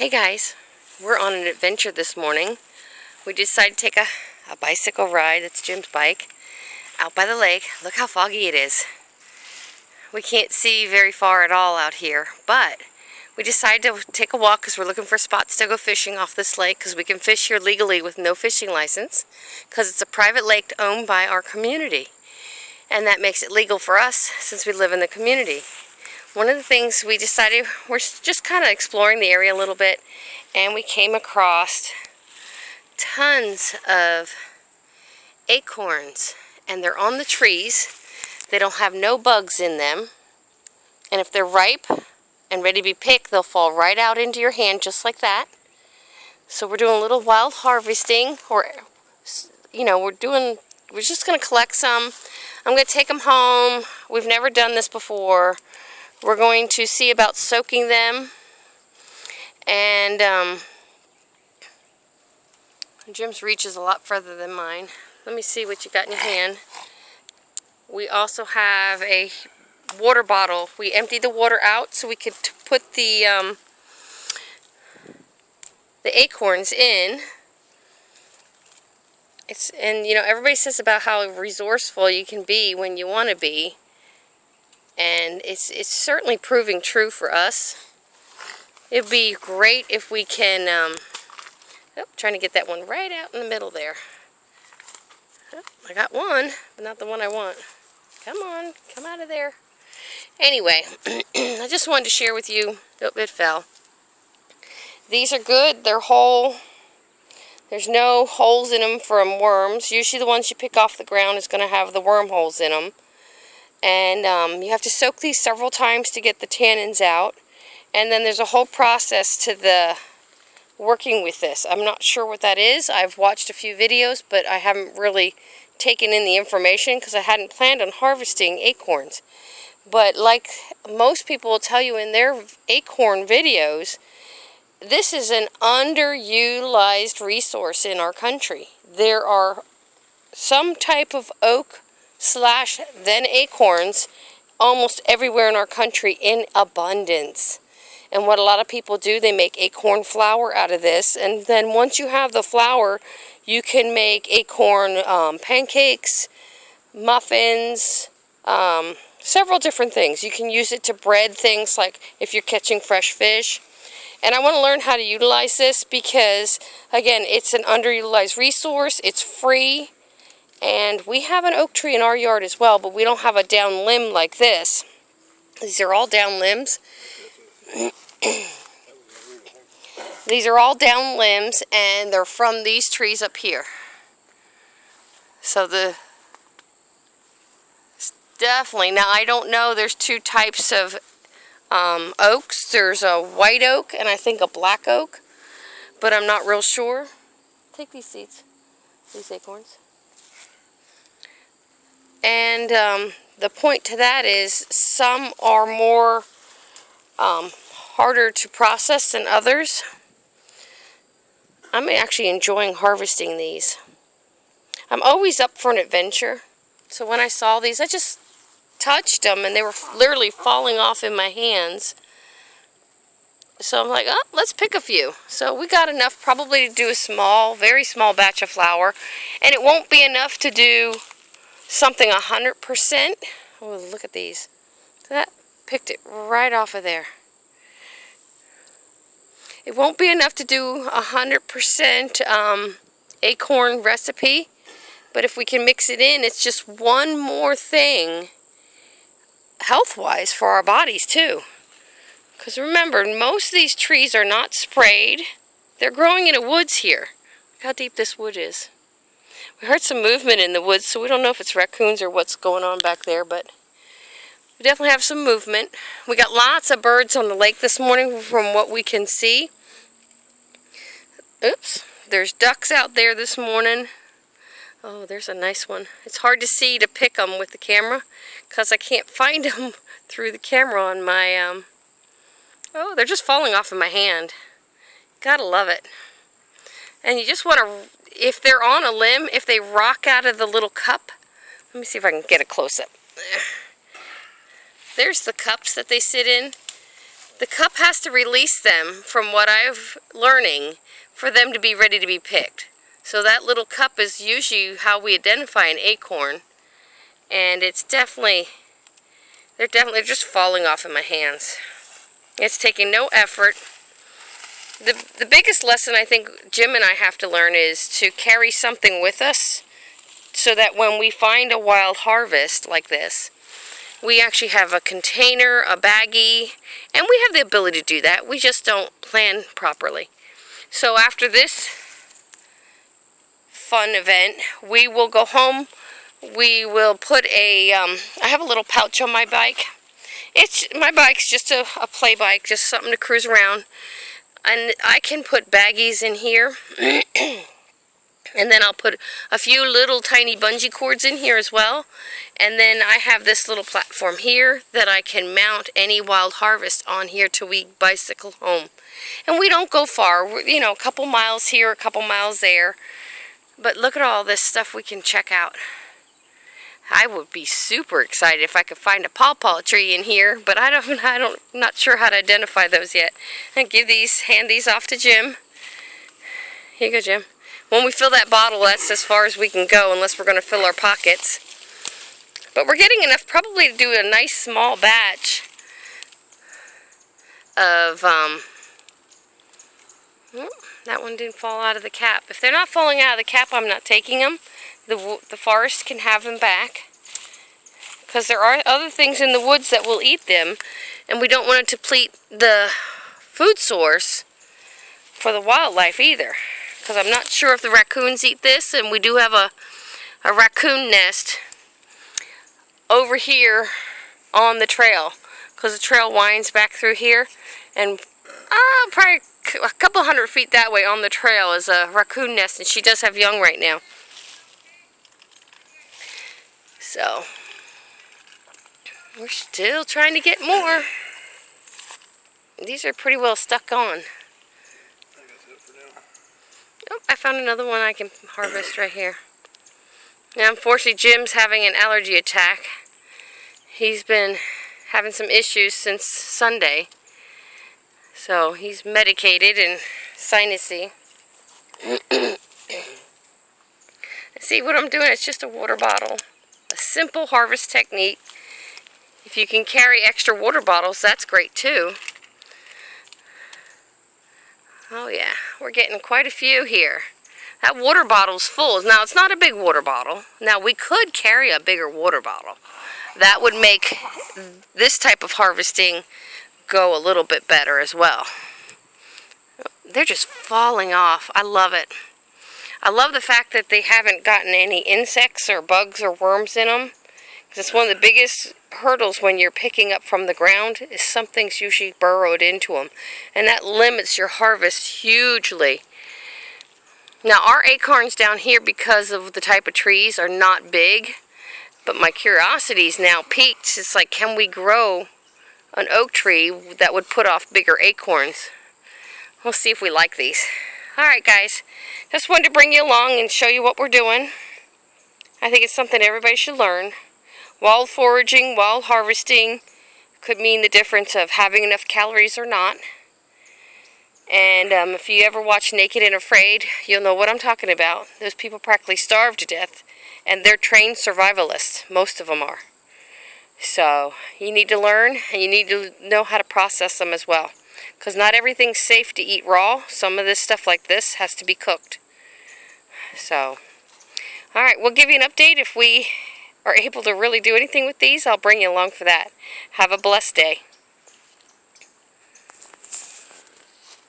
Hey guys, we're on an adventure this morning. We decided to take a bicycle ride. That's Jim's bike. Out by the lake. Look how foggy it is. We can't see very far at all out here, but we decided to take a walk because we're looking for spots to go fishing off this lake, because we can fish here legally with no fishing license, because it's a private lake owned by our community, and that makes it legal for us since we live in the community. One of the things we decided, we're just kind of exploring the area a little bit, and we came across tons of acorns, and they're on the trees. They don't have no bugs in them, and if they're ripe and ready to be picked, they'll fall right out into your hand just like that. So we're doing a little wild harvesting, or we're just going to collect some. I'm going to take them home. We've never done this before. We're going to see about soaking them, and Jim's reach is a lot further than mine. Let me see what you got in your hand. We also have a water bottle. We emptied the water out so we could put the acorns in. And everybody says about how resourceful you can be when you want to be. And it's certainly proving true for us. It'd be great if we can, trying to get that one right out in the middle there. Oh, I got one, but not the one I want. Come on, come out of there. Anyway, I just wanted to share with you. Oh, it fell. These are good. They're whole. There's no holes in them from worms. Usually the ones you pick off the ground is going to have the worm holes in them. And you have to soak these several times to get the tannins out. And then there's a whole process to the working with this. I'm not sure what that is. I've watched a few videos, but I haven't really taken in the information because I hadn't planned on harvesting acorns. But like most people will tell you in their acorn videos, this is an underutilized resource in our country. There are some type of oak / then acorns almost everywhere in our country in abundance. And what a lot of people do, they make acorn flour out of this, and then once you have the flour, you can make acorn pancakes, muffins, several different things. You can use it to bread things, like if you're catching fresh fish. And I want to learn how to utilize this because, again, it's an underutilized resource. It's free. And we have an oak tree in our yard as well, but we don't have a down limb like this. These are all down limbs. These are all down limbs, and they're from these trees up here. So definitely, now I don't know, there's two types of oaks. There's a white oak and I think a black oak, but I'm not real sure. Take these seeds, these acorns. And the point to that is some are more harder to process than others. I'm actually enjoying harvesting these. I'm always up for an adventure. So when I saw these, I just touched them and they were literally falling off in my hands. So I'm like, oh, let's pick a few. So we got enough probably to do a small, very small batch of flour. And it won't be enough to do something 100%. Oh, look at these. That picked it right off of there. It won't be enough to do 100% acorn recipe, but if we can mix it in, it's just one more thing health-wise for our bodies too. Because remember, most of these trees are not sprayed. They're growing in a woods here. Look how deep this wood is. We heard some movement in the woods, so we don't know if it's raccoons or what's going on back there, but we definitely have some movement. We got lots of birds on the lake this morning from what we can see. Oops, there's ducks out there this morning. Oh, there's a nice one. It's hard to see to pick them with the camera because I can't find them through the camera on my, oh, they're just falling off in my hand. Gotta love it. And you just want to, if they're on a limb, if they rock out of the little cup, let me see if I can get a close-up. There's the cups that they sit in. the cup has to release them from what I've learning for them to be ready to be picked. So that little cup is usually how we identify an acorn. And it's definitely, they're just falling off in my hands. It's taking no effort. The biggest lesson I think Jim and I have to learn is to carry something with us so that when we find a wild harvest like this, we actually have a container, a baggie, and we have the ability to do that. We just don't plan properly. So after this fun event, we will go home. We will put a, I have a little pouch on my bike. My bike's just a play bike, just something to cruise around. And I can put baggies in here. And then I'll put a few little tiny bungee cords in here as well. And then I have this little platform here that I can mount any wild harvest on here till we bicycle home. And we don't go far, you know, a couple miles here, a couple miles there. But look at all this stuff we can check out. I would be super excited if I could find a pawpaw tree in here, but I'm not sure how to identify those yet. And hand these off to Jim. Here you go, Jim. When we fill that bottle, that's as far as we can go, unless we're going to fill our pockets. But we're getting enough probably to do a nice small batch of, that one didn't fall out of the cap. If they're not falling out of the cap, I'm not taking them. The forest can have them back. Because there are other things in the woods that will eat them. And we don't want to deplete the food source for the wildlife either. Because I'm not sure if the raccoons eat this. And we do have a raccoon nest over here on the trail. Because the trail winds back through here. And probably a couple 100 feet that way on the trail is a raccoon nest. And she does have young right now. So, we're still trying to get more. These are pretty well stuck on. I think that's it for now. Oh, I found another one I can harvest right here. Now, unfortunately, Jim's having an allergy attack. He's been having some issues since Sunday. So, he's medicated and sinusy. See what I'm doing? It's just a water bottle. A simple harvest technique. If you can carry extra water bottles, that's great too. Oh yeah, we're getting quite a few here. That water bottle's full. Now, it's not a big water bottle. Now, we could carry a bigger water bottle. That would make this type of harvesting go a little bit better as well. They're just falling off. I love it. I love the fact that they haven't gotten any insects or bugs or worms in them. Because it's one of the biggest hurdles when you're picking up from the ground is something's usually burrowed into them. And that limits your harvest hugely. Now, our acorns down here, because of the type of trees, are not big. But my curiosity's now piqued. It's like, can we grow an oak tree that would put off bigger acorns? We'll see if we like these. Alright guys, just wanted to bring you along and show you what we're doing. I think it's something everybody should learn. Wild foraging, wild harvesting could mean the difference of having enough calories or not. And if you ever watch Naked and Afraid, you'll know what I'm talking about. Those people practically starve to death, and they're trained survivalists. Most of them are. So, you need to learn, and you need to know how to process them as well. Because not everything's safe to eat raw. Some of this stuff like this has to be cooked. So, alright, we'll give you an update. If we are able to really do anything with these, I'll bring you along for that. Have a blessed day.